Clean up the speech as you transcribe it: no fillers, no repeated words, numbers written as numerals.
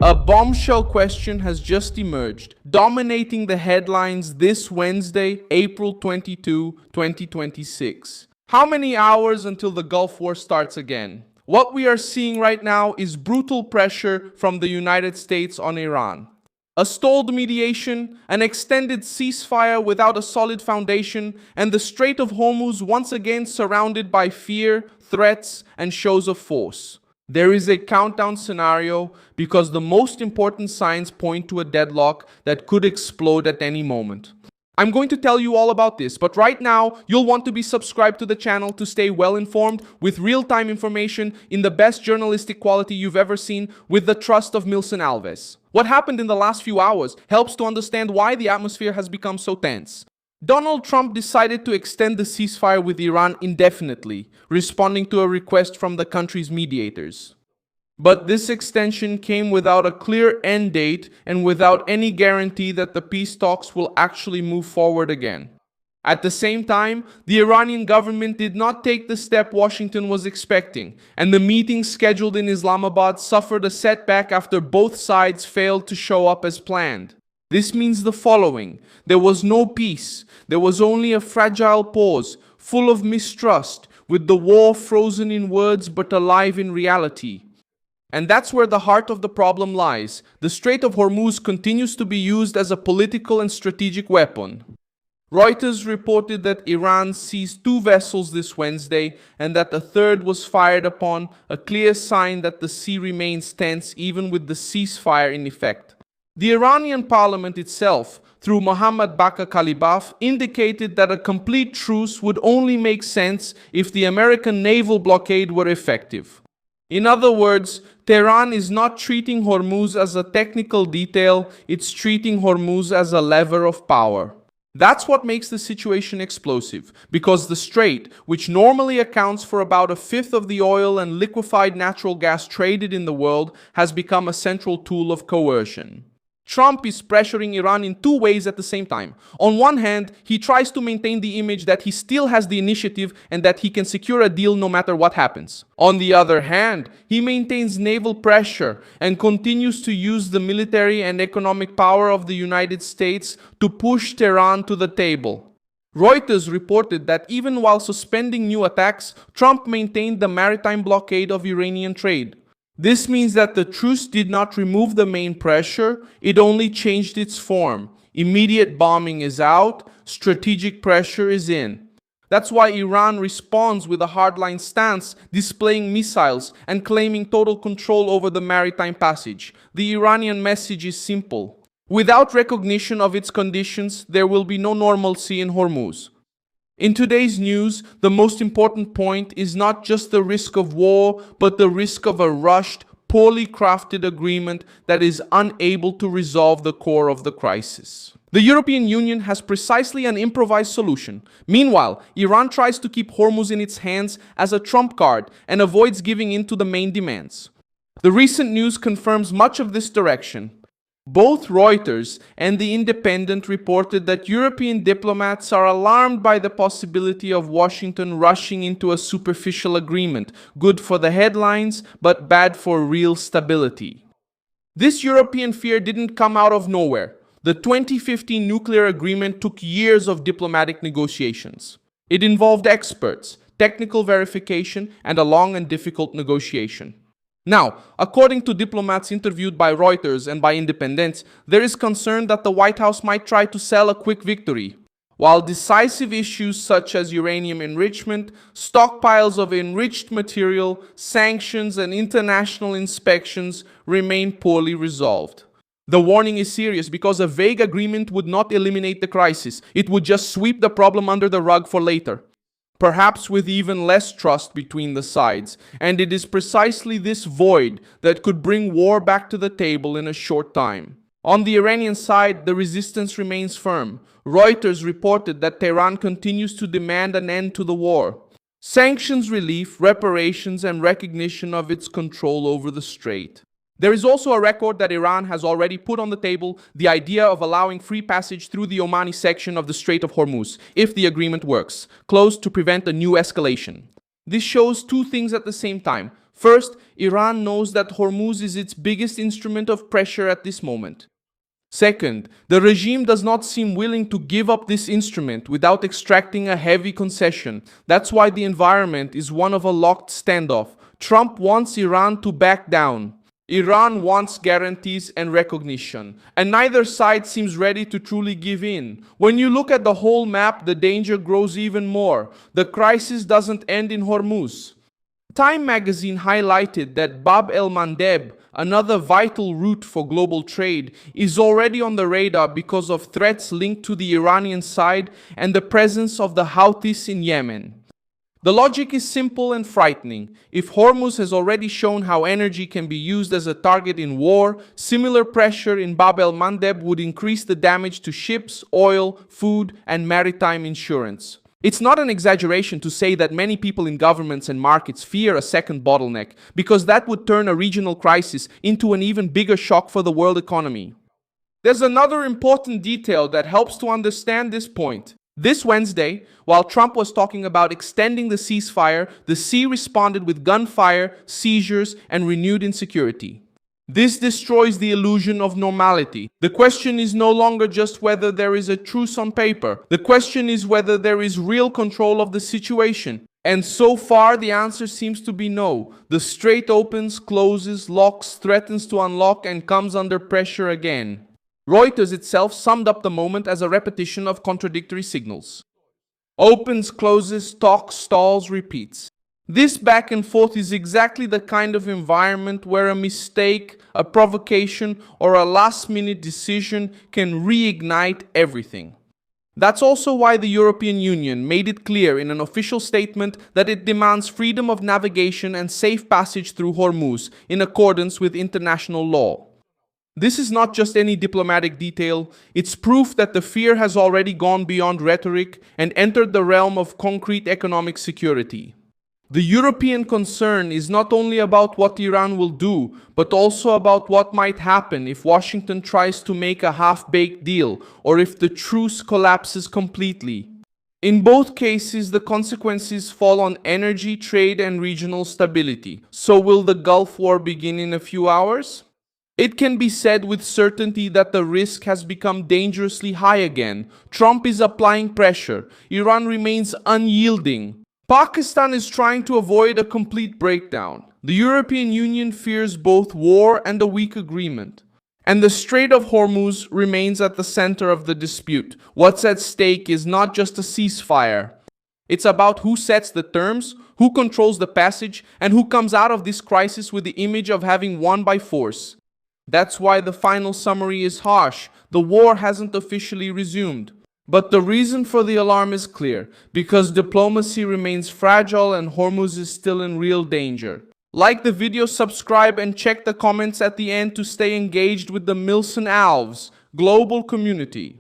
A bombshell question has just emerged, dominating the headlines this Wednesday, April 22, 2026. How many hours until the Gulf War starts again? What we are seeing right now is brutal pressure from the United States on Iran. A stalled mediation, an extended ceasefire without a solid foundation, and the Strait of Hormuz once again surrounded by fear, threats, and shows of force. There is a countdown scenario because the most important signs point to a deadlock that could explode at any moment. I'm going to tell you all about this, but right now, you'll want to be subscribed to the channel to stay well informed with real-time information in the best journalistic quality you've ever seen with the trust of Milson Alves. What happened in the last few hours helps to understand why the atmosphere has become so tense. Donald Trump decided to extend the ceasefire with Iran indefinitely, responding to a request from the country's mediators. But this extension came without a clear end date and without any guarantee that the peace talks will actually move forward again. At the same time, the Iranian government did not take the step Washington was expecting, and the meeting scheduled in Islamabad suffered a setback after both sides failed to show up as planned. This means the following: there was no peace, there was only a fragile pause, full of mistrust, with the war frozen in words but alive in reality. And that's where the heart of the problem lies. The Strait of Hormuz continues to be used as a political and strategic weapon. Reuters reported that Iran seized 2 vessels this Wednesday and that a third was fired upon, a clear sign that the sea remains tense even with the ceasefire in effect. The Iranian parliament itself, through Mohammad Baqir Kalibaf, indicated that a complete truce would only make sense if the American naval blockade were effective. In other words, Tehran is not treating Hormuz as a technical detail, it's treating Hormuz as a lever of power. That's what makes the situation explosive, because the Strait, which normally accounts for about a fifth of the oil and liquefied natural gas traded in the world, has become a central tool of coercion. Trump is pressuring Iran in 2 ways at the same time. On one hand, he tries to maintain the image that he still has the initiative and that he can secure a deal no matter what happens. On the other hand, he maintains naval pressure and continues to use the military and economic power of the United States to push Tehran to the table. Reuters reported that even while suspending new attacks, Trump maintained the maritime blockade of Iranian trade. This means that the truce did not remove the main pressure, it only changed its form. Immediate bombing is out, strategic pressure is in. That's why Iran responds with a hardline stance, displaying missiles and claiming total control over the maritime passage. The Iranian message is simple: without recognition of its conditions, there will be no normalcy in Hormuz. In today's news, the most important point is not just the risk of war, but the risk of a rushed, poorly crafted agreement that is unable to resolve the core of the crisis. The European Union has precisely an improvised solution. Meanwhile, Iran tries to keep Hormuz in its hands as a trump card and avoids giving in to the main demands. The recent news confirms much of this direction. Both Reuters and The Independent reported that European diplomats are alarmed by the possibility of Washington rushing into a superficial agreement, good for the headlines, but bad for real stability. This European fear didn't come out of nowhere. The 2015 nuclear agreement took years of diplomatic negotiations. It involved experts, technical verification, and a long and difficult negotiation. Now, according to diplomats interviewed by Reuters and by Independent, there is concern that the White House might try to sell a quick victory, while decisive issues such as uranium enrichment, stockpiles of enriched material, sanctions, and international inspections remain poorly resolved. The warning is serious because a vague agreement would not eliminate the crisis. It would just sweep the problem under the rug for later, perhaps with even less trust between the sides, and it is precisely this void that could bring war back to the table in a short time. On the Iranian side, the resistance remains firm. Reuters reported that Tehran continues to demand an end to the war. Sanctions relief, reparations, and recognition of its control over the Strait. There is also a record that Iran has already put on the table the idea of allowing free passage through the Omani section of the Strait of Hormuz, if the agreement works, closed to prevent a new escalation. This shows 2 things at the same time. First, Iran knows that Hormuz is its biggest instrument of pressure at this moment. Second, the regime does not seem willing to give up this instrument without extracting a heavy concession. That's why the environment is one of a locked standoff. Trump wants Iran to back down. Iran wants guarantees and recognition, and neither side seems ready to truly give in. When you look at the whole map, the danger grows even more. The crisis doesn't end in Hormuz. Time magazine highlighted that Bab el-Mandeb, another vital route for global trade, is already on the radar because of threats linked to the Iranian side and the presence of the Houthis in Yemen. The logic is simple and frightening. If Hormuz has already shown how energy can be used as a target in war, similar pressure in Bab el-Mandeb would increase the damage to ships, oil, food, and maritime insurance. It's not an exaggeration to say that many people in governments and markets fear a second bottleneck, because that would turn a regional crisis into an even bigger shock for the world economy. There's another important detail that helps to understand this point. This Wednesday, while Trump was talking about extending the ceasefire, the sea responded with gunfire, seizures, and renewed insecurity. This destroys the illusion of normality. The question is no longer just whether there is a truce on paper. The question is whether there is real control of the situation. And so far, the answer seems to be no. The Strait opens, closes, locks, threatens to unlock, and comes under pressure again. Reuters itself summed up the moment as a repetition of contradictory signals. Opens, closes, talks, stalls, repeats. This back and forth is exactly the kind of environment where a mistake, a provocation, or a last-minute decision can reignite everything. That's also why the European Union made it clear in an official statement that it demands freedom of navigation and safe passage through Hormuz in accordance with international law. This is not just any diplomatic detail, it's proof that the fear has already gone beyond rhetoric and entered the realm of concrete economic security. The European concern is not only about what Iran will do, but also about what might happen if Washington tries to make a half-baked deal or if the truce collapses completely. In both cases, the consequences fall on energy, trade, and regional stability. So will the Gulf War begin in a few hours? It can be said with certainty that the risk has become dangerously high again. Trump is applying pressure. Iran remains unyielding. Pakistan is trying to avoid a complete breakdown. The European Union fears both war and a weak agreement. And the Strait of Hormuz remains at the center of the dispute. What's at stake is not just a ceasefire. It's about who sets the terms, who controls the passage, and who comes out of this crisis with the image of having won by force. That's why the final summary is harsh. The war hasn't officially resumed. But the reason for the alarm is clear, because diplomacy remains fragile and Hormuz is still in real danger. Like the video, subscribe, and check the comments at the end to stay engaged with the Milson Alves global community.